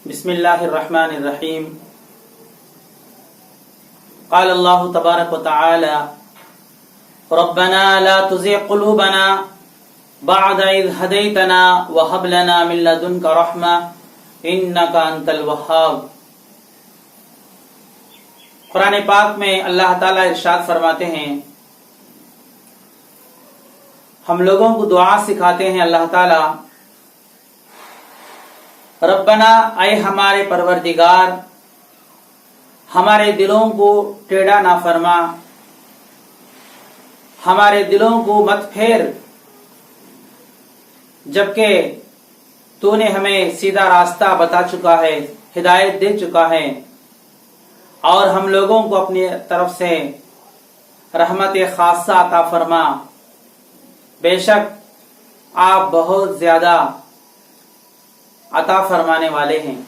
بسم اللہ الرحمن الرحیم قال اللہ تبارک و تعالی ربنا لا تزغ قلوبنا بعد اذ هديتنا وهب لنا من لدنك رحمة انك انت الوهاب۔ قرآن پاک میں اللہ تعالی ارشاد فرماتے ہیں، ہم لوگوں کو دعا سکھاتے ہیں اللہ تعالی، ربنا اے ہمارے پروردگار، ہمارے دلوں کو ٹیڑھا نہ فرما، ہمارے دلوں کو مت پھیر، جبکہ تو نے ہمیں سیدھا راستہ بتا چکا ہے، ہدایت دے چکا ہے، اور ہم لوگوں کو اپنی طرف سے رحمت خاصہ عطا فرما، بے شک آپ بہت زیادہ عطا فرمانے والے ہیں۔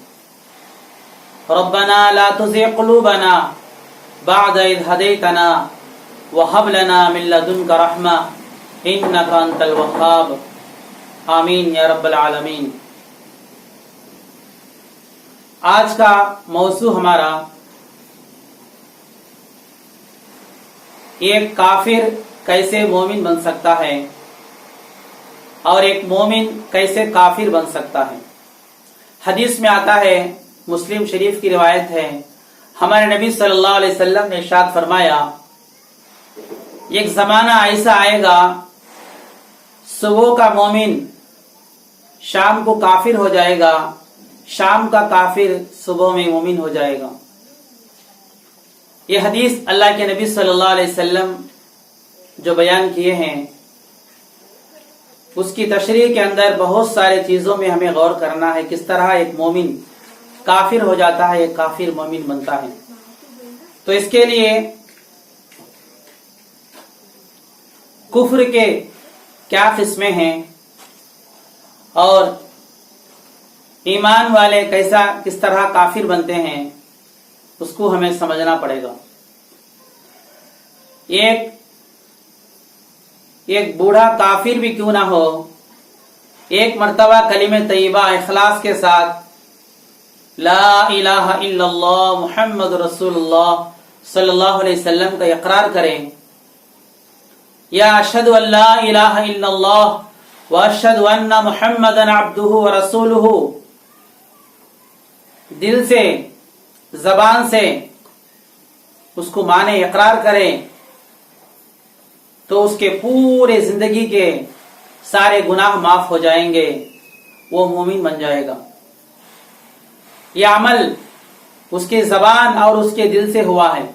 ربنا لا تزغ قلوبنا بعد اذ هديتنا وهب لنا من لدنك رحمة انك انت الوهاب، آمین یا رب العالمین۔ آج کا موضوع ہمارا ایک کافر کیسے مومن بن سکتا ہے اور ایک مومن کیسے کافر بن سکتا ہے۔ حدیث میں آتا ہے، مسلم شریف کی روایت ہے، ہمارے نبی صلی اللہ علیہ وسلم نے ارشاد فرمایا، ایک زمانہ ایسا آئے گا صبح کا مومن شام کو کافر ہو جائے گا، شام کا کافر صبح میں مومن ہو جائے گا۔ یہ حدیث اللہ کے نبی صلی اللہ علیہ وسلم جو بیان کیے ہیں، اس کی تشریح کے اندر بہت سارے چیزوں میں ہمیں غور کرنا ہے، کس طرح ایک مومن کافر ہو جاتا ہے، ایک کافر مومن بنتا ہے۔ تو اس کے لیے کفر کے کیا قسمیں ہیں اور ایمان والے کس طرح کافر بنتے ہیں، اس کو ہمیں سمجھنا پڑے گا۔ ایک بوڑھا کافر بھی کیوں نہ ہو، ایک مرتبہ کلمہ طیبہ اخلاص کے ساتھ لا الہ الا اللہ محمد رسول اللہ صلی اللہ علیہ وسلم کا اقرار کریں، یا اشہد ان لا الہ الا اللہ واشہد ان محمدا عبدہ ورسولہ، دل سے زبان سے اس کو مانے، اقرار کریں، تو اس کے پورے زندگی کے سارے گناہ معاف ہو جائیں گے، وہ مومن بن جائے گا۔ یہ عمل اس کی زبان اور اس کے دل سے ہوا ہے۔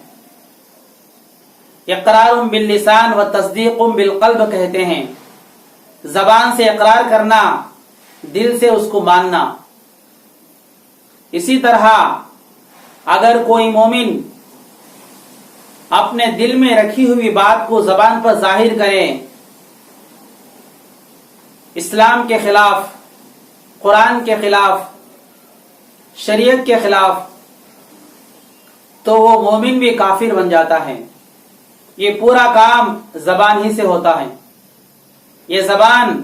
اقرار باللسان و تصدیق بالقلب کہتے ہیں، زبان سے اقرار کرنا، دل سے اس کو ماننا۔ اسی طرح اگر کوئی مومن اپنے دل میں رکھی ہوئی بات کو زبان پر ظاہر کرے، اسلام کے خلاف، قرآن کے خلاف، شریعت کے خلاف، تو وہ مومن بھی کافر بن جاتا ہے۔ یہ پورا کام زبان ہی سے ہوتا ہے۔ یہ زبان،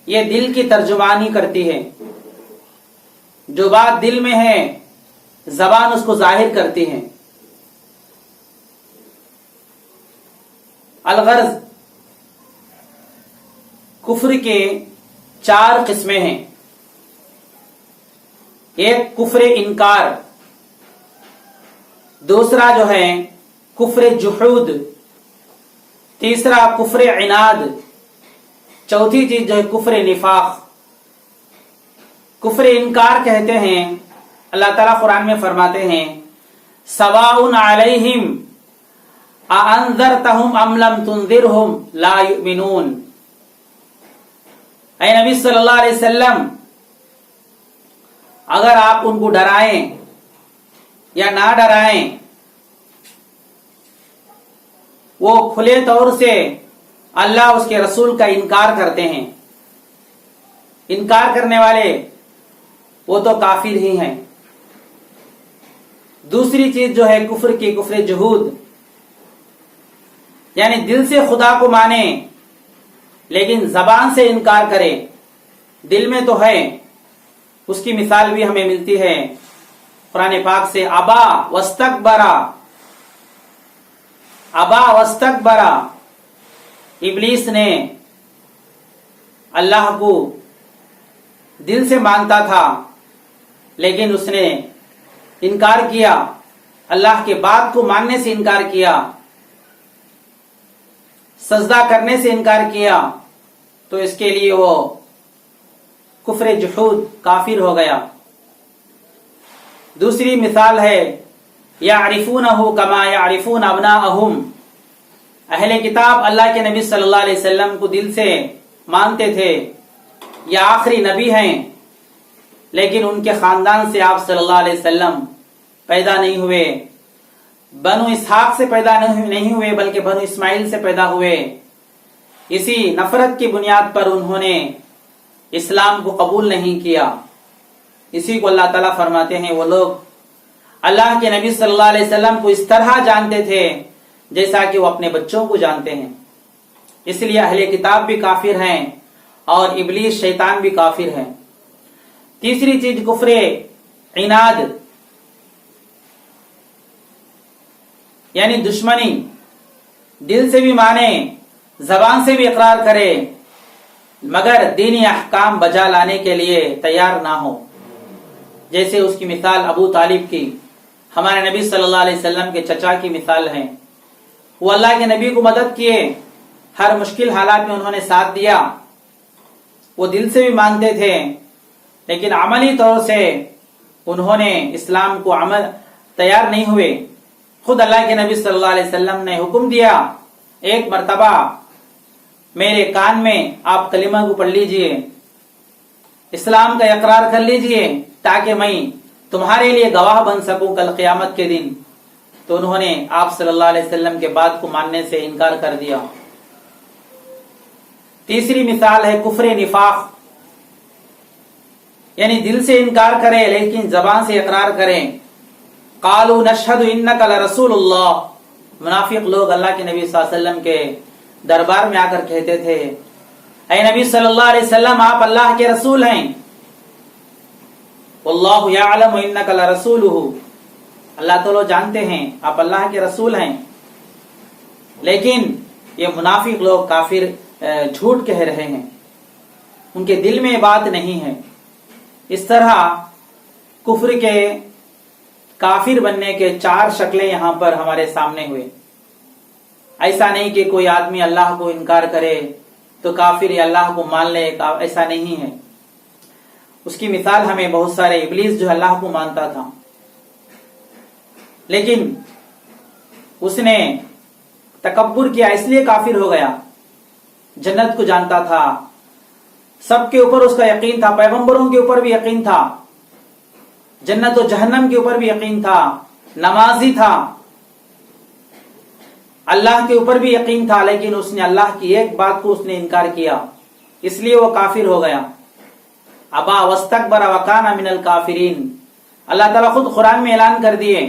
یہ دل کی ترجمانی کرتی ہے، جو بات دل میں ہے زبان اس کو ظاہر کرتی ہے۔ الغرض کفر کے 4 قسمیں ہیں۔ ایک کفر انکار، دوسرا جو ہے کفر جحود، تیسرا کفر عناد، چوتھی چیز جو ہے کفر نفاق۔ کفر انکار کہتے ہیں، اللہ تعالیٰ قرآن میں فرماتے ہیں، سواء علیہم اَأَنذَرْتَهُمْ أَمْ لَمْ تُنذِرْهُمْ لَا يُؤْمِنُونَ۔ اے نبی صلی اللہ علیہ وسلم، اگر آپ ان کو ڈرائیں یا نہ ڈرائیں، وہ کھلے طور سے اللہ اس کے رسول کا انکار کرتے ہیں۔ انکار کرنے والے وہ تو کافر ہی ہیں۔ دوسری چیز جو ہے کفر کی، کفر جحود، یعنی دل سے خدا کو مانے لیکن زبان سے انکار کرے، دل میں تو ہے اس کی مثال بھی ہمیں ملتی ہے قرآن پاک سے. ابا واستکبرا، ابا واستکبرا، ابلیس نے اللہ کو دل سے مانتا تھا لیکن اس نے انکار کیا، اللہ کے بات کو ماننے سے انکار کیا، سجدہ کرنے سے انکار کیا، تو اس کے لیے وہ کفر جحود کافر ہو گیا. دوسری مثال ہے یعرفونہ کما یعرفون ابناءہم. اہل کتاب اللہ کے نبی صلی اللہ علیہ وسلم کو دل سے مانتے تھے، یہ آخری نبی ہیں، لیکن ان کے خاندان سے آپ صلی اللہ علیہ وسلم پیدا نہیں ہوئے، بنو اسحاق سے پیدا نہیں ہوئے بلکہ بنو اسماعیل سے پیدا ہوئے. اسی نفرت کی بنیاد پر انہوں نے اسلام کو قبول نہیں کیا. اسی کو اللہ تعالیٰ فرماتے ہیں وہ لوگ اللہ کے نبی صلی اللہ علیہ وسلم کو اس طرح جانتے تھے جیسا کہ وہ اپنے بچوں کو جانتے ہیں. اس لیے اہل کتاب بھی کافر ہیں اور ابلیس شیطان بھی کافر ہے. تیسری چیز کفر عناد، یعنی دشمنی، دل سے بھی مانے، زبان سے بھی اقرار کرے مگر دینی احکام بجا لانے کے لیے تیار نہ ہو. جیسے اس کی مثال ابو طالب کی، ہمارے نبی صلی اللہ علیہ وسلم کے چچا کی مثال ہے. وہ اللہ کے نبی کو مدد کیے، ہر مشکل حالات میں انہوں نے ساتھ دیا. وہ دل سے بھی مانتے تھے لیکن عملی طور سے انہوں نے اسلام کو عمل تیار نہیں ہوئے. خود اللہ کے نبی صلی اللہ علیہ وسلم نے حکم دیا ایک مرتبہ میرے کان میں آپ کلمہ کو پڑھ لیجئے، اسلام کا اقرار کر لیجئے تاکہ میں تمہارے لیے گواہ بن سکوں کل قیامت کے دن. تو انہوں نے آپ صلی اللہ علیہ وسلم کے بات کو ماننے سے انکار کر دیا. تیسری مثال ہے کفر نفاق، یعنی دل سے انکار کرے لیکن زبان سے اقرار کریں. قالوا نشہد انک لرسول اللہ. منافق لوگ اللہ کے نبی صلی اللہ علیہ وسلم کے دربار میں آ کر کہتے تھے اے نبی صلی اللہ علیہ وسلم آپ اللہ کے رسول ہیں. واللہ یعلم انک لرسولہ، اللہ تعالیٰ جانتے ہیں آپ اللہ کے رسول ہیں. لیکن یہ منافق لوگ کافر جھوٹ کہہ رہے ہیں، ان کے دل میں بات نہیں ہے. اس طرح کفر کے کافر بننے کے 4 شکلیں یہاں پر ہمارے سامنے ہوئے. ایسا نہیں کہ کوئی آدمی اللہ کو انکار کرے تو کافر یا اللہ کو مان لے، ایسا نہیں ہے. اس کی مثال ہمیں بہت سارے ابلیس جو اللہ کو مانتا تھا لیکن اس نے تکبر کیا اس لیے کافر ہو گیا. جنت کو جانتا تھا، سب کے اوپر اس کا یقین تھا، پیغمبروں کے اوپر بھی یقین تھا، جنت و جہنم کے اوپر بھی یقین تھا، نمازی تھا، اللہ کے اوپر بھی یقین تھا، لیکن اس نے اللہ کی ایک بات کو اس نے انکار کیا اس لیے وہ کافر ہو گیا. ابا واستکبر وکان من الکافرین. اللہ تعالیٰ خود قرآن میں اعلان کر دیے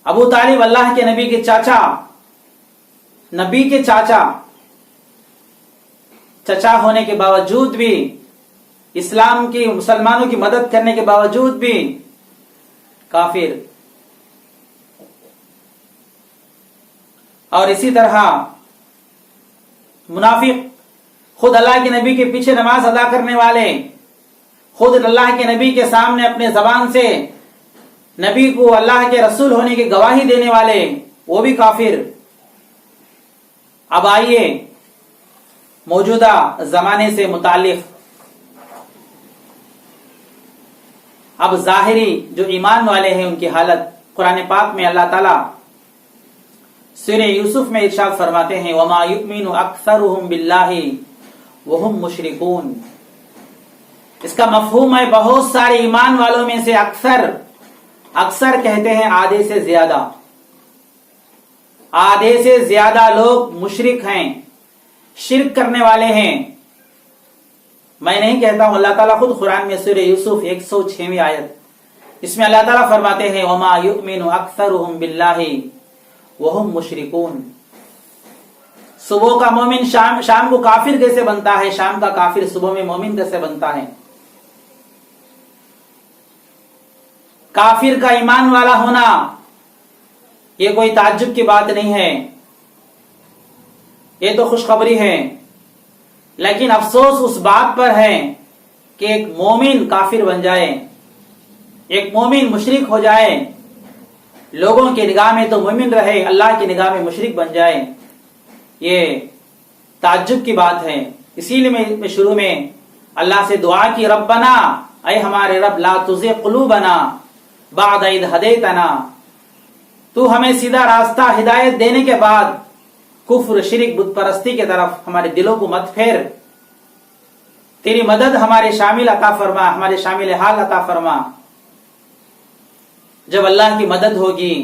ابو طالب اللہ کے نبی کے چاچا، نبی کے چچا ہونے کے باوجود بھی، اسلام کی مسلمانوں کی مدد کرنے کے باوجود بھی کافر. اور اسی طرح منافق خود اللہ کے نبی کے پیچھے نماز ادا کرنے والے، خود اللہ کے نبی کے سامنے اپنے زبان سے نبی کو اللہ کے رسول ہونے کی گواہی دینے والے، وہ بھی کافر. اب آئیے موجودہ زمانے سے متعلق اب ظاہری جو ایمان والے ہیں ان کی حالت. قرآن پاک میں اللہ تعالیٰ سورہ یوسف میں ارشاد فرماتے ہیں وَمَا يُؤْمِنُ أَكْثَرُهُمْ بِاللَّهِ وَهُمْ مُشْرِكُونَ. اس کا مفہوم ہے بہت سارے ایمان والوں میں سے اکثر کہتے ہیں آدھے سے زیادہ، آدھے سے زیادہ لوگ مشرک ہیں، شرک کرنے والے ہیں. میں نہیں کہتا ہوں، اللہ تعالیٰ خود قرآن میں سورہ یوسف 106ویں آیت اس میں اللہ تعالیٰ فرماتے ہیں وَمَا يُؤْمِنُ أَكْثَرُهُمْ بِاللَّهِ وَهُمْ مُشْرِكُونَ. صبح کا مومن شام کو کافر کیسے بنتا ہے، شام کا کافر صبح میں مومن کیسے بنتا ہے؟ काफिर का ईमान वाला होना ये कोई ताज्जुब की बात नहीं है, ये तो खुशखबरी है। लेकिन अफसोस उस बात पर है कि एक मोमिन काफिर बन जाए, एक मोमिन मुशरिक हो जाए, लोगों की निगाह में तो मोमिन रहे, अल्लाह की निगाह में मुशरिक बन जाए, ये ताज्जुब की बात है। इसीलिए मैं शुरू में अल्लाह से दुआ की, रब्बना, ऐ हमारे रब, ला तुज़िग़ क़ुलूबना बअद इज़ हदैतना, तू हमें सीधा रास्ता हिदायत देने के बाद कुफ्र, शिरक, बुत परस्ती की तरफ हमारे दिलों को मत फेर। तेरी मदद हमारे शामिल अता फरमा, हमारे शामिल हाल अता फरमा। जब अल्लाह की मदद होगी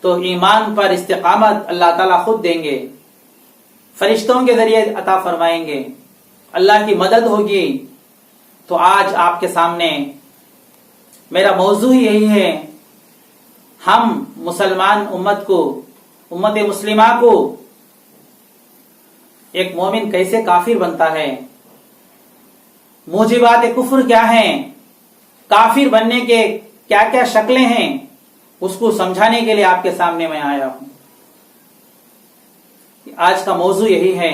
तो ईमान पर इस्तिकामत अल्लाह ताला खुद देंगे, फरिश्तों के जरिए अता फरमाएंगे। अल्लाह की मदद होगी तो आज आपके सामने मेरा मौजू ही यही है, हम मुसलमान उम्मत को, उम्मत मुस्लिमा को, एक मोमिन कैसे काफिर बनता है, मूजिबात कुफ्र क्या हैं, काफिर बनने के क्या क्या शक्लें हैं, उसको समझाने के लिए आपके सामने मैं आया हूं। आज का मौजू यही है।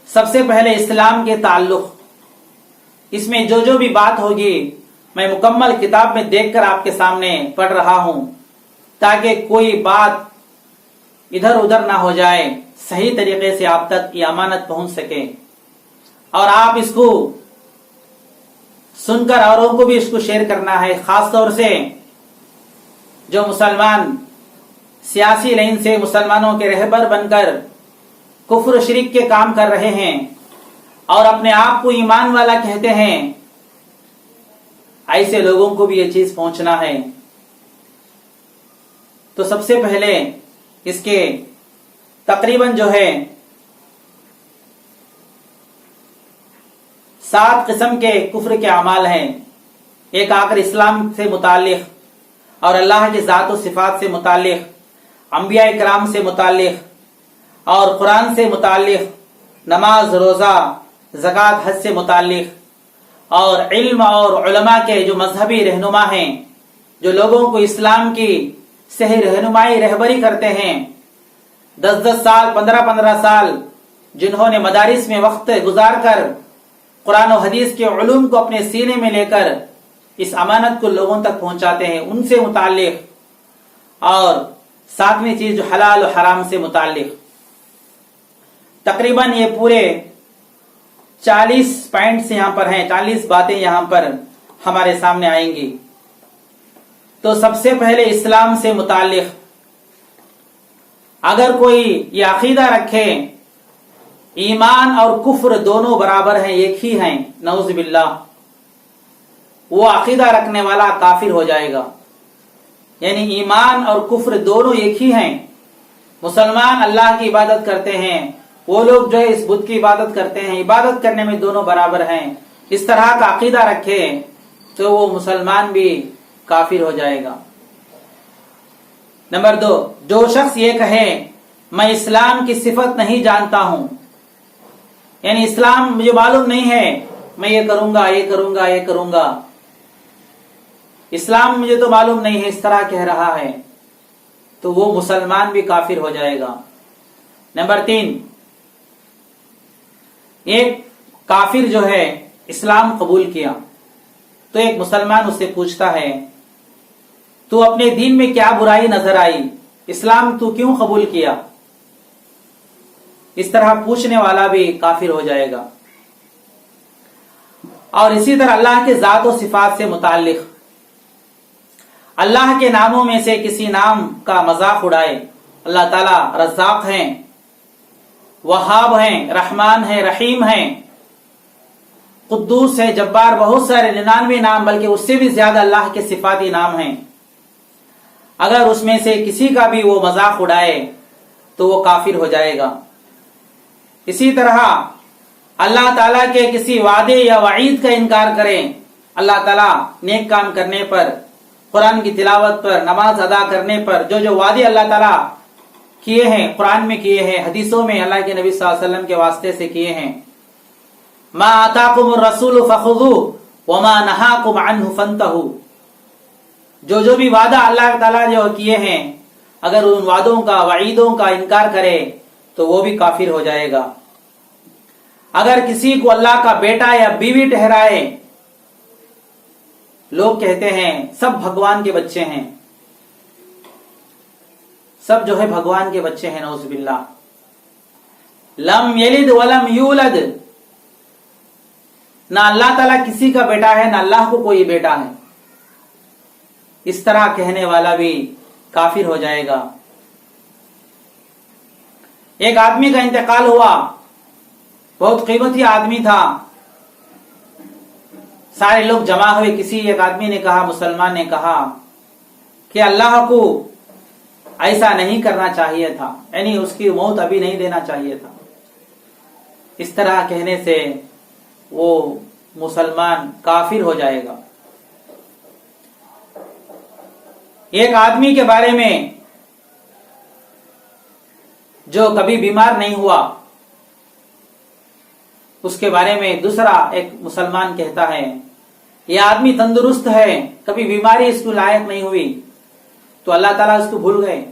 सबसे पहले इस्लाम के ताल्लुक, इसमें जो जो भी बात होगी मैं मुकम्मल किताब में देखकर आपके सामने पढ़ रहा हूं, ताकि कोई बात इधर उधर ना हो जाए, सही तरीके से आप तक ये अमानत पहुंच सके और आप इसको सुनकर औरों को भी इसको शेयर करना है। खास तौर से जो मुसलमान सियासी लाइन से मुसलमानों के रहबर बनकर कुफ्र शिरक के काम कर रहे हैं और अपने आप को ईमान वाला कहते हैं, ऐसे लोगों को भी ये चीज पहुंचना है। तो सबसे पहले इसके तकरीबन जो है 7 किस्म के कुफ्र के अमाल हैं। एक आकर इस्लाम से मुतालिक और अल्लाह के ज़ात व सिफात से मुतालिक, अंबिया इकराम से मुतालिक और कुरान से मुतालिक, नमाज, रोज़ा, ज़कात, हज से मुतालिक और इल्म और उलमा के जो मजहबी रहनुमा हैं, जो लोगों को इस्लाम की सही रहनुमाई रहबरी करते हैं, 10-10 साल, 15-15 साल जिन्होंने मदारिस में वक्त गुजार कर कुरान और हदीस के उलूम को अपने सीने में लेकर इस अमानत को लोगों तक पहुंचाते हैं, उनसे मुतालिक। और 7वीं चीज जो हलाल और हराम से मुतालिक। तकरीबन ये पूरे 40 पॉइंट्स यहां पर हैं, 40 बातें यहां पर हमारे सामने आएंगी। तो सबसे पहले इस्लाम से मुतालिक, अगर कोई ये अकीदा रखे ईमान और कुफ्र दोनों बराबर हैं, एक ही हैं, नऊज़ बिल्लाह, वो अकीदा रखने वाला काफिर हो जाएगा। यानी ईमान और कुफ्र दोनों एक ही हैं। मुसलमान अल्लाह की इबादत करते हैं, वो लोग जो है इस बुत की इबादत करते हैं, इबादत करने में दोनों बराबर हैं। इस तरह का अकीदा रखे तो वो मुसलमान भी काफिर हो जाएगा। नंबर 2, जो शख्स ये कहे मैं इस्लाम की सिफत नहीं जानता हूं, यानी इस्लाम मुझे मालूम नहीं है, मैं ये करूंगा, ये करूंगा, ये करूंगा, इस्लाम मुझे तो मालूम नहीं है, इस तरह कह रहा है, तो वो मुसलमान भी काफिर हो जाएगा। नंबर 3, एक काफिर जो है इस्लाम कबूल किया तो एक मुसलमान उससे पूछता है तू अपने दीन में क्या बुराई नजर आई, इस्लाम तू क्यों कबूल किया? इस तरह पूछने वाला भी काफिर हो जाएगा। और इसी तरह अल्लाह के ज़ात और सिफात से मुताल्लिक, अल्लाह के नामों में से किसी नाम का मजाक उड़ाए, अल्लाह ताला रज़्ज़ाक़ हैं, वहाब हैं, रहमान हैं, रहीम हैं, कुद्दूस है, जब्बार, बहुत सारे 99 नाम, बल्कि उससे भी ज्यादा अल्लाह के सिफाती नाम हैं। अगर उसमें से किसी का भी वो मजाक उड़ाए तो वो काफिर हो जाएगा। इसी तरह अल्लाह ताला के किसी वादे या वईद का इनकार करें, अल्लाह ताला नेक काम करने पर, कुरान की तिलावत पर, नमाज अदा करने पर जो जो वादे अल्लाह ताला किए हैं, कुरान में किए हैं, हदीसों में अल्लाह के नबी सल्लल्लाहु अलैहि वसल्लम के वास्ते से किए हैं, मा आताकुमुर रसूल फखुदू व मा नहाकुम अन्हु फंतहू, जो भी वादा अल्लाह ताला जो किए हैं, अगर उन वादों का, वईदों का इनकार करे तो वो भी काफिर हो जाएगा। अगर किसी को अल्लाह का बेटा या बीवी ठहराए, लोग कहते हैं सब भगवान के बच्चे हैं, सब जो है भगवान के बच्चे हैं, नौजुबिल्लाह। लम यलिद वलम यूलद, ना अल्लाह ताला किसी का बेटा है, ना अल्लाह को कोई बेटा है। इस तरह कहने वाला भी काफिर हो जाएगा। एक आदमी का इंतकाल हुआ, बहुत कीमती आदमी था, सारे लोग जमा हुए। किसी एक आदमी ने कहा, मुसलमान ने कहा कि अल्लाह को ऐसा नहीं करना चाहिए था, यानी उसकी मौत अभी नहीं देना चाहिए था। इस तरह कहने से वो मुसलमान काफिर हो जाएगा। एक आदमी के बारे में जो कभी बीमार नहीं हुआ, उसके बारे में दूसरा एक मुसलमान कहता है यह आदमी तंदुरुस्त है, कभी बीमारी इसको लायक नहीं हुई, तो अल्लाह ताला इसको भूल गए।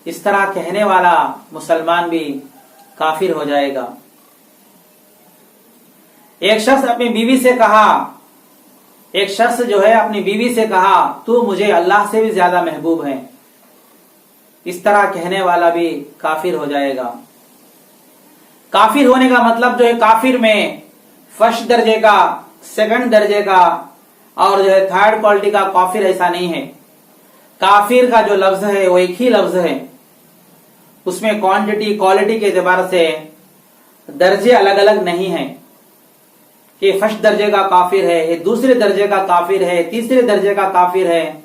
इस तरह कहने वाला मुसलमान भी काफिर हो जाएगा। एक शख्स अपनी बीवी से कहा, एक शख्स जो है अपनी बीवी से कहा, तू मुझे अल्लाह से भी ज्यादा महबूब है। इस तरह कहने वाला भी काफिर हो जाएगा। काफिर होने का मतलब जो है, काफिर में फर्स्ट दर्जे का, सेकंड दर्जे का और जो है थर्ड क्वालिटी का काफिर ऐसा नहीं है। काफिर का जो लफ्ज है वो एक ही लफ्ज है, उसमें क्वांटिटी क्वालिटी के एतबार से दर्जे अलग अलग नहीं है कि फर्स्ट दर्जे का काफिर है, ये दूसरे दर्जे का काफिर है, तीसरे दर्जे का काफिर है।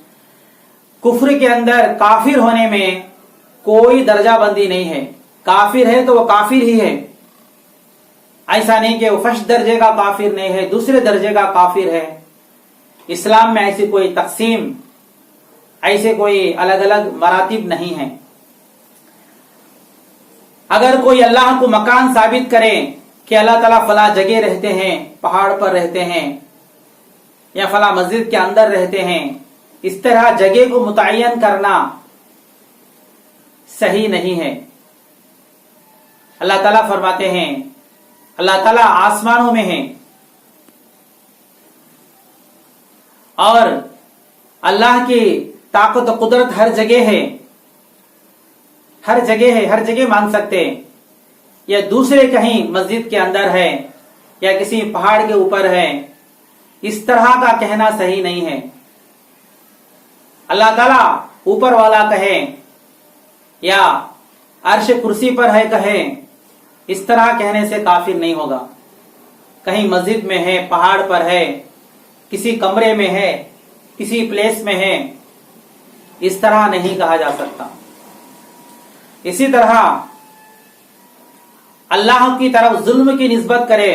कुफ्र के अंदर काफिर होने में कोई दर्जा बंदी नहीं है। काफिर है तो वो काफिर ही है, ऐसा नहीं कि वो फर्स्ट दर्जे का काफिर नहीं है, दूसरे दर्जे का काफिर है। इस्लाम में ऐसी कोई तकसीम, ऐसे कोई अलग अलग मरातिब नहीं है। अगर कोई अल्लाह को मकान साबित करे कि अल्लाह ताला फला जगह रहते हैं, पहाड़ पर रहते हैं या फला मस्जिद के अंदर रहते हैं, इस तरह जगह को मुतय्यन करना सही नहीं है। अल्लाह ताला फरमाते हैं अल्लाह ताला आसमानों में है और अल्लाह की ताकत और कुदरत हर जगह है, हर जगह है, हर जगह मान सकते हैं। या दूसरे कहीं मस्जिद के अंदर है या किसी पहाड़ के ऊपर है, इस तरह का कहना सही नहीं है। अल्लाह ताला ऊपर वाला कहे या अर्श कुर्सी पर है कहे, इस तरह कहने से काफिर नहीं होगा। कहीं मस्जिद में है, पहाड़ पर है, किसी कमरे में है, किसी प्लेस में है, इस तरह नहीं कहा जा सकता। इसी तरह अल्लाह की तरफ जुल्म की निस्बत करे,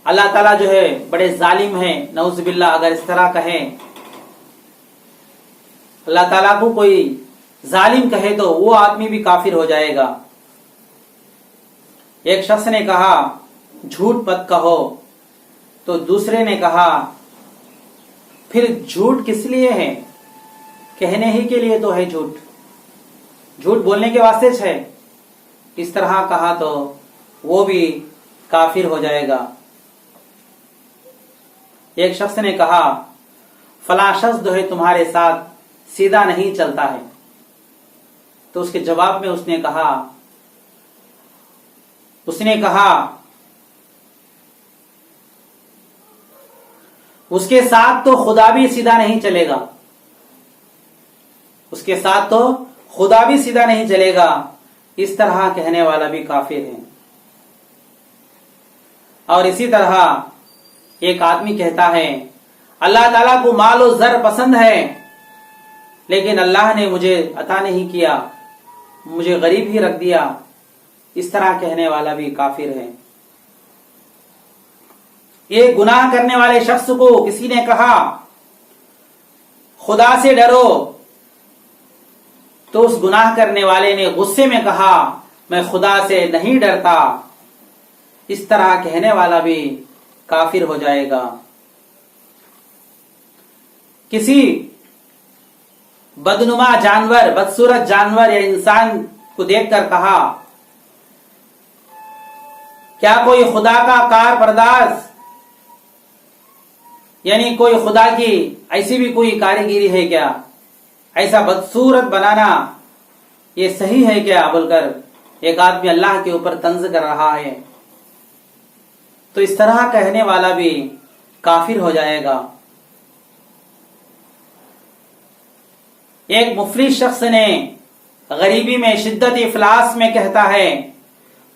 अल्लाह ताला जो है बड़े जालिम है, नऊजुबिल्लाह, अगर इस तरह कहे, अल्लाह ताला को कोई जालिम कहे तो वो आदमी भी काफिर हो जाएगा। एक शख्स ने कहा झूठ मत कहो, तो दूसरे ने कहा फिर झूठ किस लिए है, कहने ही के लिए तो है झूठ, झूठ बोलने के वास्ते है। इस तरह कहा तो वो भी काफिर हो जाएगा। एक शख्स ने कहा फला शख्स जो है तुम्हारे साथ सीधा नहीं चलता है, तो उसके जवाब में उसने कहा उसके साथ तो खुदा भी सीधा नहीं चलेगा, उसके साथ तो खुदा भी सीधा नहीं चलेगा। इस तरह कहने वाला भी काफिर है। और इसी तरह एक आदमी कहता है अल्लाह ताला को माल और जर पसंद है, लेकिन अल्लाह ने मुझे अता नहीं किया, मुझे गरीब ही रख दिया। इस तरह कहने वाला भी काफिर है। ये गुनाह करने वाले शख्स को किसी ने कहा खुदा से डरो, तो उस गुनाह करने वाले ने गुस्से में कहा मैं खुदा से नहीं डरता। इस तरह कहने वाला भी काफिर हो जाएगा। किसी बदनुमा जानवर, बदसूरत जानवर या इंसान को देखकर कहा, क्या कोई खुदा का कार परदाज, यानी कोई खुदा की ऐसी भी कोई कारीगिरी है क्या, ऐसा बदसूरत बनाना ये सही है क्या, बोलकर एक आदमी अल्लाह के ऊपर तंज कर रहा है। तो इस तरह कहने वाला भी काफिर हो जाएगा। एक मुफलिस शख्स ने गरीबी में, शिद्दत इफलास में कहता है,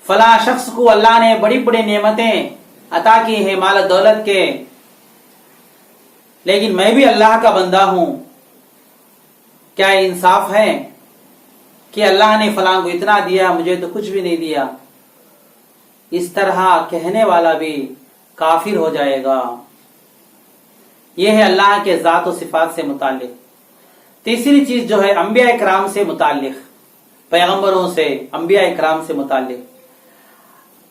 फला शख्स को अल्लाह ने बड़ी बड़ी नेमतें अता की है माल दौलत के, लेकिन मैं भी अल्लाह का बंदा हूं, क्या इंसाफ है कि अल्लाह ने फलां को इतना दिया, मुझे तो कुछ भी नहीं दिया। इस तरह कहने वाला भी काफिर हो जाएगा। यह है अल्लाह के ज़ात और सिफात से मुताल्लिक। तीसरी चीज जो है अंबिया इकराम से मुताल्लिक, पैगंबरों से, अंबिया इकराम से मुताल्लिक।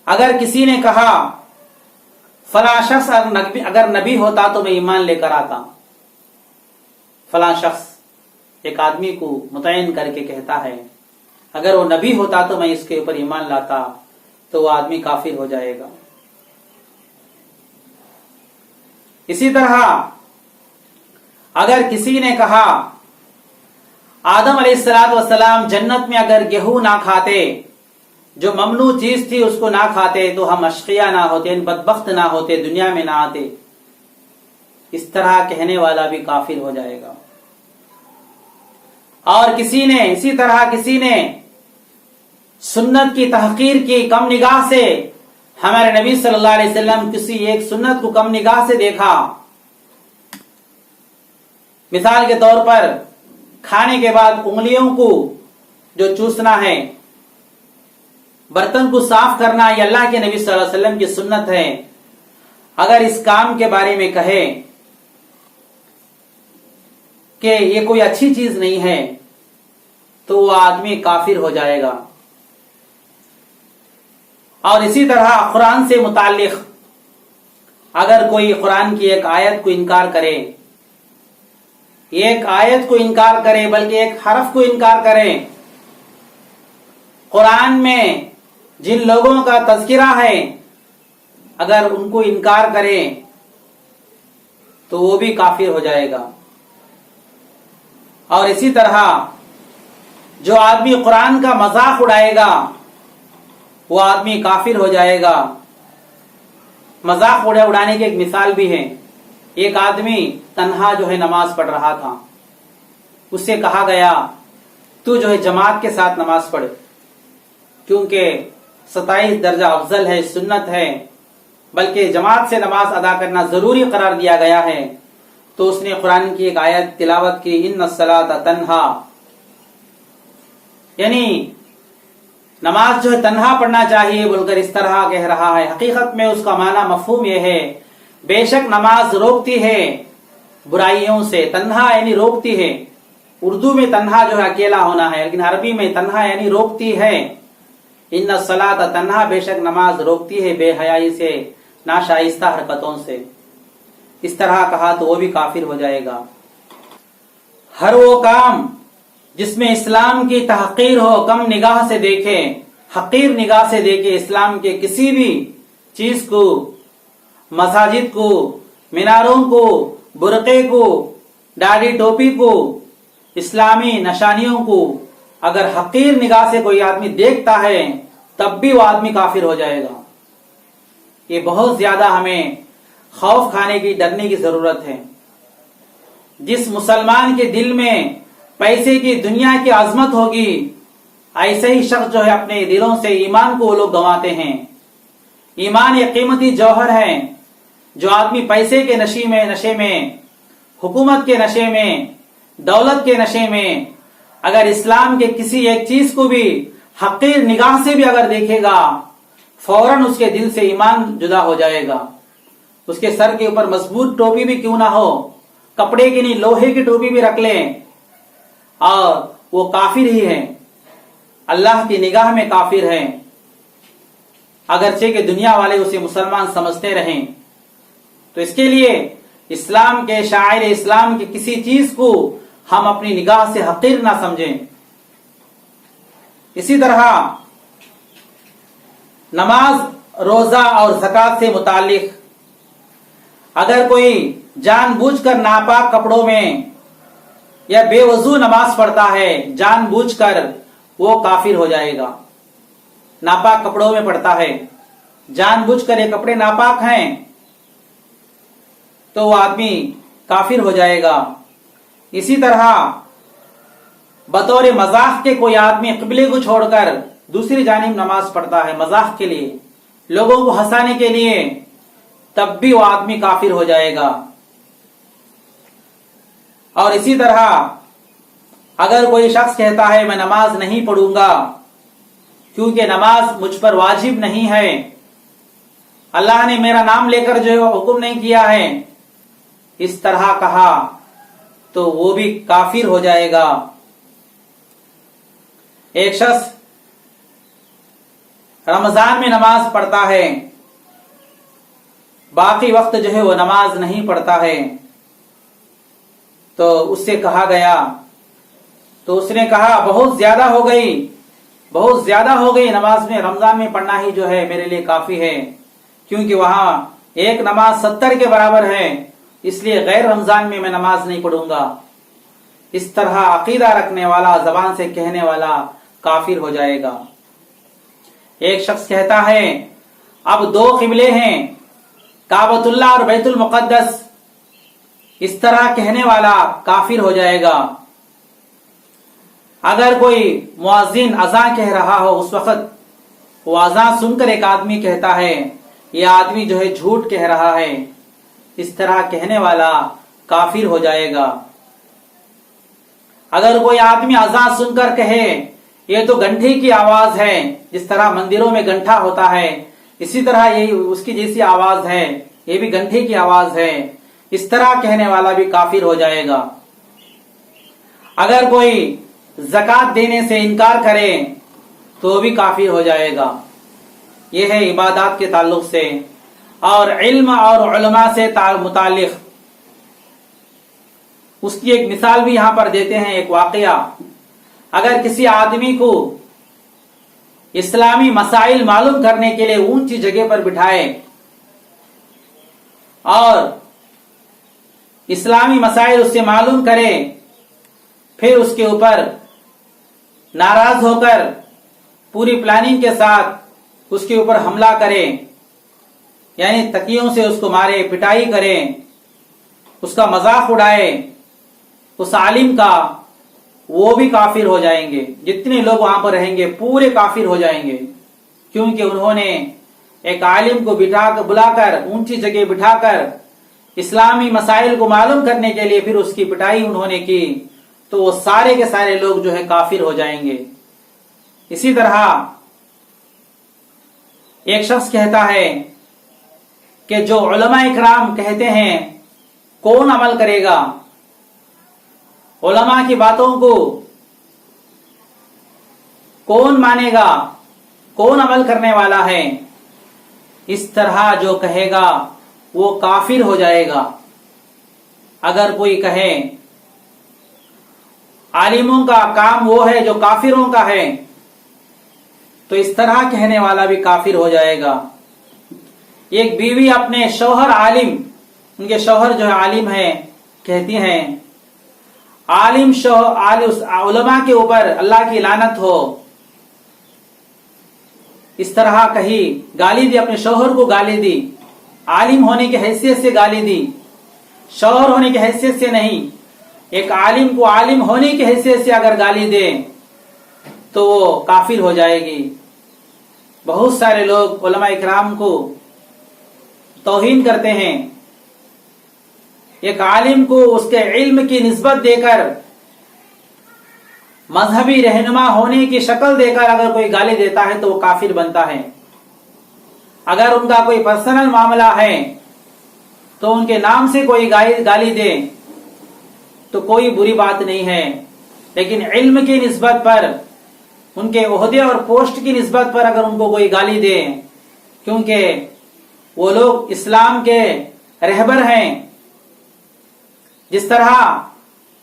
अगर किसी ने कहा फला शख्स अगर नबी होता तो मैं ईमान लेकर आता, फला शख्स एक आदमी को मुतयन करके कहता है, अगर वो नबी होता तो मैं इसके ऊपर ईमान लाता, तो वो आदमी काफिर हो जाएगा। इसी तरह अगर किसी ने कहा आदम अलैहिस्सलाम जन्नत में अगर गेहूं ना खाते, जो ममनू चीज थी उसको ना खाते, तो हम अशकिया ना होते, बदबख्त ना होते, दुनिया में ना आते। इस तरह कहने वाला भी काफिर हो जाएगा। और इसी तरह किसी ने सुन्नत की तहकीर की, कम निगाह से हमारे नबी सल्लल्लाहु अलैहि वसल्लम किसी एक सुन्नत को कम निगाह से देखा। मिसाल के तौर पर खाने के बाद उंगलियों को जो चूसना है, बर्तन को साफ करना, ये अल्लाह के नबी सल्लल्लाहु अलैहि वसल्लम की सुन्नत है। अगर इस काम के बारे में कहे कि ये कोई अच्छी चीज नहीं है, तो वो आदमी काफिर हो जाएगा। और इसी तरह कुरान से मुताल्लिक अगर कोई कुरान की एक आयत को इनकार करे, एक आयत को इनकार करे, बल्कि एक हरफ को इनकार करे, कुरान में जिन लोगों का तज़किरा है अगर उनको इनकार करे, तो वो भी काफिर हो जाएगा। और इसी तरह जो आदमी कुरान का मजाक उड़ाएगा, वो आदमी काफिर हो जाएगा। मजाक उड़ाने की एक मिसाल भी है। एक आदमी तन्हा जो है नमाज पढ़ रहा था, उससे कहा गया तू जो है जमात के साथ नमाज पढ़, क्योंकि 27 दर्जा अफजल है, सुन्नत है, बल्कि जमात से नमाज अदा करना जरूरी करार दिया गया है। तो उसने कुरान की एक आयत तिलावत की, इन्नस्सलाता तन्हा, यानी नमाज जो है तन्हा पढ़ना चाहिए बोलकर इस तरह कह रहा है। हकीकत में उसका माना मफहूम यह है, बेशक नमाज रोकती है बुराइयों से, तन्हा यानी रोकती है। उर्दू में तन्हा जो है अकेला होना है, लेकिन अरबी में तन्हा यानी रोकती है। इन्नस्सलाता तन्हा, बेशक नमाज रोकती है बेहयाई से, नाशाइस्ता हरकतों से। इस तरह कहा तो वो भी काफिर हो जाएगा। हर वो काम जिसमें इस्लाम की तहकीर हो, कम निगाह से देखे, हकीर निगाह से देखे, इस्लाम के किसी भी चीज को, मसाजिद को, मीनारों को, बुरके को, दाढ़ी टोपी को, इस्लामी निशानियों को अगर हकीर निगाह से कोई आदमी देखता है, तब भी वो आदमी काफिर हो जाएगा। ये बहुत ज्यादा हमें खौफ खाने की, डरने की जरूरत है। जिस मुसलमान के दिल में पैसे की, दुनिया की अजमत होगी, ऐसे ही शख्स जो है अपने दिलों से ईमान को वो लोग गंवाते हैं। ईमान एक कीमती जौहर है। जो आदमी पैसे के नशे में, हुकूमत के नशे में, दौलत के नशे में अगर इस्लाम के किसी एक चीज को भी हकीर निगाह से भी अगर देखेगा, फौरन उसके दिल से ईमान जुदा हो जाएगा। उसके सर के ऊपर मजबूत टोपी भी क्यों ना हो, कपड़े की नहीं लोहे की टोपी भी रख लें, और वो काफिर ही है, अल्लाह की निगाह में काफिर है, अगरचे के दुनिया वाले उसे मुसलमान समझते रहें। तो इसके लिए इस्लाम के शायर इस्लाम की किसी चीज को हम अपनी निगाह से हकीर ना समझें। इसी तरह नमाज, रोजा और ज़कात से मुतालिक अगर कोई जानबूझकर नापाक कपड़ों में या बेवजू नमाज पढ़ता है, जानबूझकर, वो काफिर हो जाएगा। नापाक कपड़ों में पढ़ता है, जानबूझकर ये कपड़े नापाक हैं, तो वो आदमी काफिर हो जाएगा। इसी तरह बतौर मजाक के कोई आदमी क़िबले को छोड़कर दूसरी जानिब नमाज पढ़ता है मजाक के लिए, लोगों को हंसाने के लिए, तब भी वो आदमी काफिर हो जाएगा। और इसी तरह अगर कोई शख्स कहता है मैं नमाज नहीं पढ़ूंगा क्योंकि नमाज मुझ पर वाजिब नहीं है, अल्लाह ने मेरा नाम लेकर जो हुक्म नहीं किया है, इस तरह कहा तो वो भी काफिर हो जाएगा। एक शख्स रमजान में नमाज पढ़ता है, बाकी वक्त जो है वो नमाज नहीं पढ़ता है, तो उससे कहा गया, तो उसने कहा बहुत ज्यादा हो गई, बहुत ज्यादा हो गई नमाज में, रमजान में पढ़ना ही जो है मेरे लिए काफी है, क्योंकि वहां एक नमाज 70 के बराबर है, इसलिए गैर रमजान में मैं नमाज नहीं पढ़ूंगा। इस तरह अकीदा रखने वाला, जबान से कहने वाला काफिर हो जाएगा। एक शख्स कहता है अब 2 क़िबले हैं, काबतुल्लाह और बैतुल मुक़द्दस, इस तरह कहने वाला काफिर हो जाएगा। अगर कोई मुअज्जिन अज़ान कह रहा हो, उस वक्त वो अज़ान सुनकर एक आदमी कहता है यह आदमी जो है झूठ कह रहा है, इस तरह कहने वाला काफिर हो जाएगा। अगर कोई आदमी अज़ान सुनकर कहे ये तो घंटे की आवाज है, जिस तरह मंदिरों में घंटा होता है, इसी तरह यही उसकी जैसी आवाज है, ये भी घंटे की आवाज है, इस तरह कहने वाला भी काफिर हो जाएगा। अगर कोई ज़कात देने से इनकार करे तो भी काफिर हो जाएगा। यह है इबादत के ताल्लुक से। और इल्म और उलमा से मुतालिक उसकी एक मिसाल भी यहां पर देते हैं, एक वाकया। अगर किसी आदमी को इस्लामी मसाइल मालूम करने के लिए ऊंची जगह पर बिठाए और इस्लामी मसाइल उससे मालूम करे, फिर उसके ऊपर नाराज होकर पूरी प्लानिंग के साथ उसके ऊपर हमला करे, यानी तकियों से उसको मारे, पिटाई करे, उसका मजाक उड़ाए उस आलिम का, वो भी काफिर हो जाएंगे। जितने लोग वहां पर रहेंगे पूरे काफिर हो जाएंगे, क्योंकि उन्होंने एक आलिम को बुलाकर ऊंची जगह बिठाकर इस्लामी मसाइल को मालूम करने के लिए फिर उसकी पिटाई उन्होंने की, तो वो सारे के सारे लोग जो है काफिर हो जाएंगे। इसी तरह एक शख्स कहता है कि जो उलमा इकराम कहते हैं कौन अमल करेगा, उलमा की बातों को कौन मानेगा, कौन अमल करने वाला है, इस तरह जो कहेगा वो काफिर हो जाएगा। अगर कोई कहे आलिमों का काम वो है जो काफिरों का है, तो इस तरह कहने वाला भी काफिर हो जाएगा। एक बीवी अपने शौहर आलिम, उनके शौहर जो है आलिम है, कहती हैं आलिम उलमा के ऊपर अल्लाह की लानत हो, इस तरह कही, गाली दी, अपने शौहर को गाली दी, आलिम होने की हैसियत से गाली दी, शौहर होने की हैसियत से नहीं। एक आलिम को आलिम होने की हैसियत से अगर गाली दे तो वो काफिर हो जाएगी। बहुत सारे लोग उलमा इकराम को तौहीन करते हैं। एक आलिम को उसके इल्म की निस्बत देकर, मजहबी रहनुमा होने की शक्ल देकर अगर कोई गाली देता है तो वो काफिर बनता है। अगर उनका कोई पर्सनल मामला है तो उनके नाम से कोई गाली दे तो कोई बुरी बात नहीं है, लेकिन इल्म की निस्बत पर, उनके ओहदे और पोस्ट की निस्बत पर अगर उनको कोई गाली दे, क्योंकि वो लोग इस्लाम के रहबर हैं, जिस तरह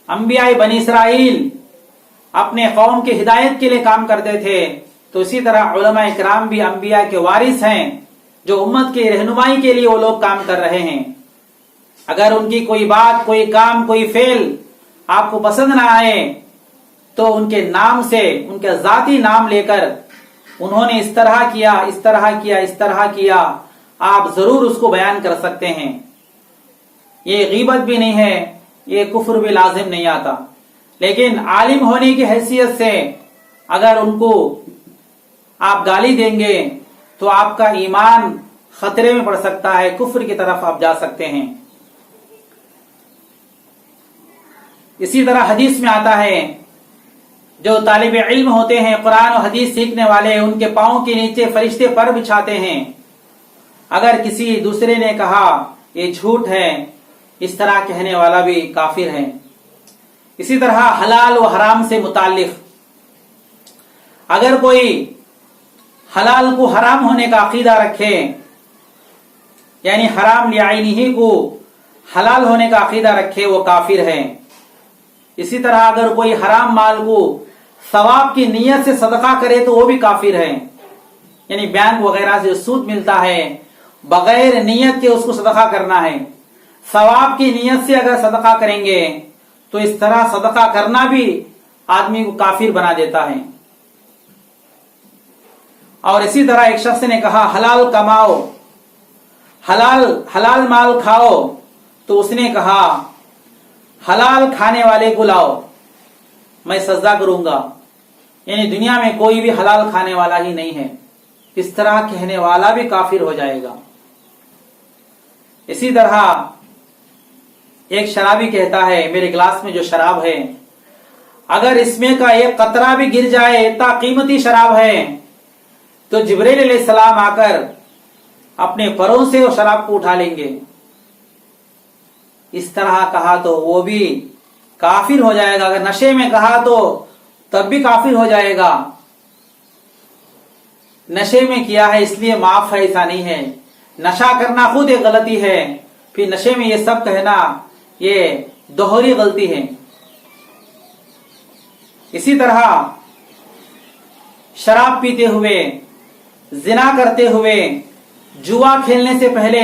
अंबिया बनी इसराइल अपने कौम की हिदायत के लिए काम करते थे, तो इसी तरह उलमा इकराम भी अंबिया के वारिस हैं, जो उम्मत की रहनुमाई के लिए वो लोग काम कर रहे हैं। अगर उनकी कोई बात, कोई काम, कोई फेल आपको पसंद ना आए तो उनके नाम से, उनके जाती नाम लेकर उन्होंने इस तरह किया, इस तरह किया, इस तरह किया, आप जरूर उसको बयान कर सकते हैं। ये गीबत भी नहीं है, ये कुफ्र भी लाजिम नहीं आता। लेकिन आलिम होने की हैसियत से अगर उनको आप गाली देंगे तो आपका ईमान खतरे में पड़ सकता है, कुफ्र की तरफ आप जा सकते हैं। इसी तरह हदीस में आता है, जो तालिब इल्म होते हैं, कुरान और हदीस सीखने वाले, उनके पांव के नीचे फरिश्ते पर बिछाते हैं। अगर किसी दूसरे ने कहा ये झूठ है, इस तरह कहने वाला भी काफिर है। इसी तरह हलाल व हराम से मुताल्लिक, अगर कोई हलाल को हराम होने का अकीदा रखे, यानी हराम लिआइनिही को हलाल होने का अकीदा रखे, वो काफिर है। इसी तरह अगर कोई हराम माल को सवाब की नीयत से सदका करे तो वो भी काफिर है। यानी बैंक वगैरह से सूद मिलता है, बगैर नियत के उसको सदका करना है। सवाब की नीयत से अगर सदका करेंगे तो इस तरह सदका करना भी आदमी को काफिर बना देता है। और इसी तरह एक शख्स ने कहा हलाल कमाओ, हलाल माल खाओ, तो उसने कहा हलाल खाने वाले को लाओ, मैं सजदा करूंगा। यानी दुनिया में कोई भी हलाल खाने वाला ही नहीं है, इस तरह कहने वाला भी काफिर हो जाएगा। इसी तरह एक शराबी कहता है, मेरे गिलास में जो शराब है, अगर इसमें का एक कतरा भी गिर जाए, इतना कीमती शराब है, तो जिब्रील अलैहिस्सलाम आकर अपने परों से वो शराब को उठा लेंगे। इस तरह कहा तो वो भी काफिर हो जाएगा। अगर नशे में कहा तो तब भी काफिर हो जाएगा। नशे में किया है इसलिए माफ है, ऐसा नहीं है। नशा करना खुद एक गलती है, फिर नशे में ये सब कहना ये दोहरी गलती है। इसी तरह शराब पीते हुए, जिना करते हुए, जुआ खेलने से पहले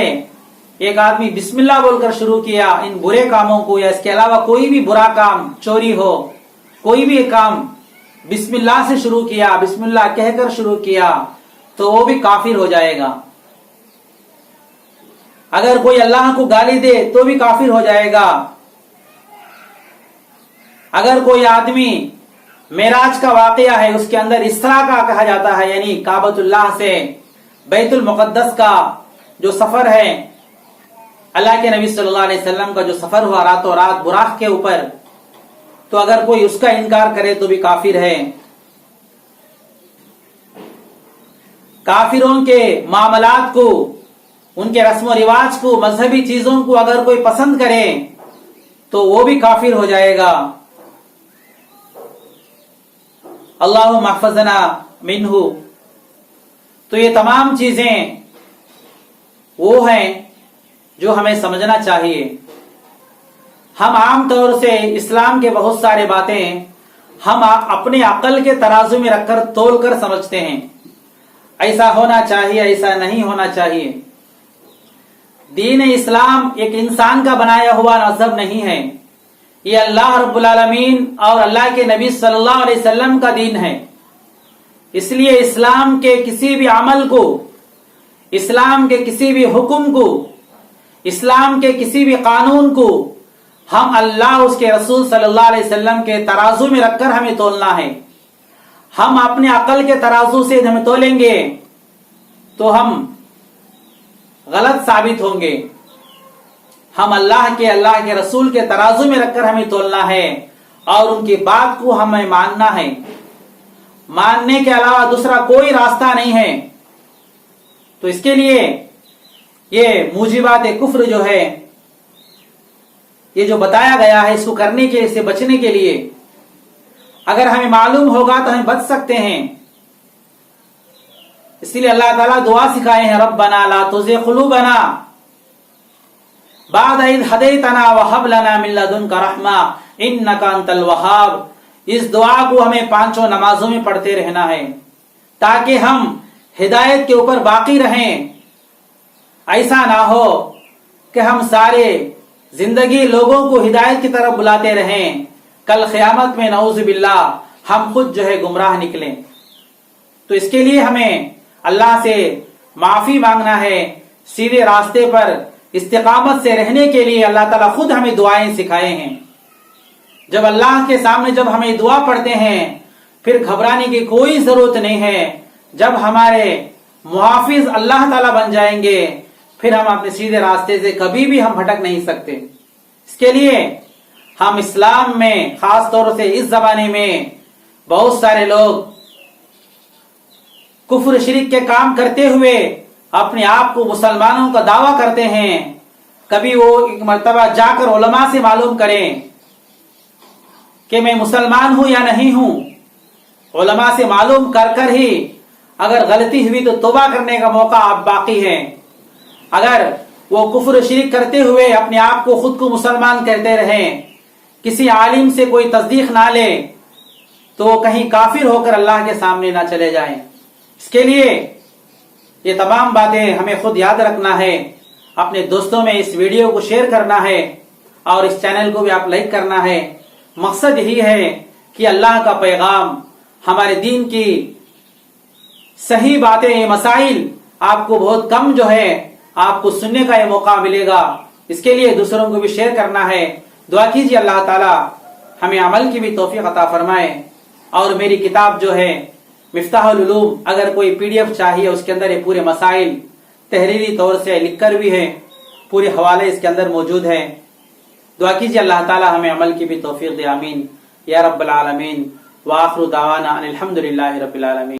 एक आदमी बिस्मिल्लाह बोलकर शुरू किया इन बुरे कामों को, या इसके अलावा कोई भी बुरा काम, चोरी हो, कोई भी काम बिस्मिल्लाह से शुरू किया, बिस्मिल्लाह कहकर शुरू किया, तो वो भी काफिर हो जाएगा। अगर कोई अल्लाह को गाली दे तो भी काफिर हो जाएगा। अगर कोई आदमी मेराज का वाकया है, उसके अंदर इसरा का कहा जाता है, यानी काबतुल्लाह से बैतुल मुकद्दस का जो सफर है, अल्लाह के नबी सल्लल्लाहु अलैहि वसल्लम का जो सफर हुआ रातों रात बुराक के ऊपर, तो अगर कोई उसका इनकार करे तो भी काफिर है। काफिरों के मामलात को, उनके रस्म रिवाज को, मजहबी चीजों को अगर कोई पसंद करे तो वो भी काफिर हो जाएगा। अल्लाह महफजना मिन्हु। तो ये तमाम चीजें वो हैं जो हमें समझना चाहिए। हम आम तौर से इस्लाम के बहुत सारे बातें हम अपने अकल के तराजू में रखकर तोल कर समझते हैं, ऐसा होना चाहिए, ऐसा नहीं होना चाहिए। दीन इस्लाम एक इंसान का बनाया हुआ मजहब नहीं है, ये अल्लाह रब्बुल आलमीन और अल्लाह के नबी सल्लल्लाहु अलैहि वसल्लम का दीन है। इसलिए इस्लाम के किसी भी अमल को, इस्लाम के किसी भी हुक्म को, इस्लाम के किसी भी कानून को हम अल्लाह, उसके रसूल सल्लल्लाहु अलैहि वसल्लम के तराजू में रखकर हमें तोलना है। हम अपने अकल के तराजू से हम तोलेंगे तो हम गलत साबित होंगे। हम अल्लाह के रसूल के तराजू में रखकर हमें तोलना है और उनकी बात को हमें मानना है। मानने के अलावा दूसरा कोई रास्ता नहीं है। तो इसके लिए ये मूजिबात कुफ्र जो है, ये जो बताया गया है, इसको करने के, इससे बचने के लिए अगर हमें मालूम होगा तो हम बच सकते हैं। इसीलिए अल्लाह ताला दुआ सिखाए हैं, रब्बना ला तुज़िग़ क़ुलूबना, بعد اذ ہدیتنا وہب لنا من لدنک رحمہ انک انت الوہاب۔ اس دعا کو ہمیں پانچوں نمازوں میں پڑھتے رہنا ہے تاکہ ہم ہدایت کے اوپر باقی رہیں۔ ایسا نہ ہو کہ ہم سارے زندگی لوگوں کو ہدایت کی طرف بلاتے رہیں، کل قیامت میں نعوذ باللہ ہم خود جو ہے گمراہ نکلیں۔ تو اس کے لیے ہمیں اللہ سے معافی مانگنا ہے، سیدھے راستے پر استقامت سے رہنے کے لیے اللہ تعالیٰ خود ہمیں دعائیں سکھائے ہیں۔ جب اللہ کے سامنے جب ہمیں دعا پڑھتے ہیں پھر گھبرانے کی کوئی ضرورت نہیں ہے۔ جب ہمارے محافظ اللہ تعالیٰ بن جائیں گے پھر ہم اپنے سیدھے راستے سے کبھی بھی ہم بھٹک نہیں سکتے۔ اس کے لیے ہم اسلام میں خاص طور سے اس زمانے میں بہت سارے لوگ کفر شرک کے کام کرتے ہوئے اپنے آپ کو مسلمانوں کا دعویٰ کرتے ہیں۔ کبھی وہ ایک مرتبہ جا کر علماء سے معلوم کریں کہ میں مسلمان ہوں یا نہیں ہوں۔ علماء سے معلوم کر کر ہی اگر غلطی ہوئی تو توبہ کرنے کا موقع اب باقی ہے۔ اگر وہ کفر شرک کرتے ہوئے اپنے آپ کو خود کو مسلمان کہتے رہیں، کسی عالم سے کوئی تصدیق نہ لے تو وہ کہیں کافر ہو کر اللہ کے سامنے نہ چلے جائیں۔ اس کے لیے یہ تمام باتیں ہمیں خود یاد رکھنا ہے، اپنے دوستوں میں اس ویڈیو کو شیئر کرنا ہے اور اس چینل کو بھی آپ لائک کرنا ہے۔ مقصد یہی ہے کہ اللہ کا پیغام، ہمارے دین کی صحیح باتیں، مسائل آپ کو بہت کم جو ہے آپ کو سننے کا یہ موقع ملے گا۔ اس کے لیے دوسروں کو بھی شیئر کرنا ہے۔ دعا کیجیے اللہ تعالی ہمیں عمل کی بھی توفیق عطا فرمائے۔ اور میری کتاب جو ہے مفتاح العلوم، اگر کوئی PDF چاہیے اس کے اندر یہ پورے مسائل تحریری طور سے لکھ کر بھی ہے، پورے حوالے اس کے اندر موجود ہیں۔ دعا کیجیے اللہ تعالی ہمیں عمل کی بھی توفیق دے، آمین یا رب العالمین۔ وآخر دعوانا ان الحمد للہ رب العالمین۔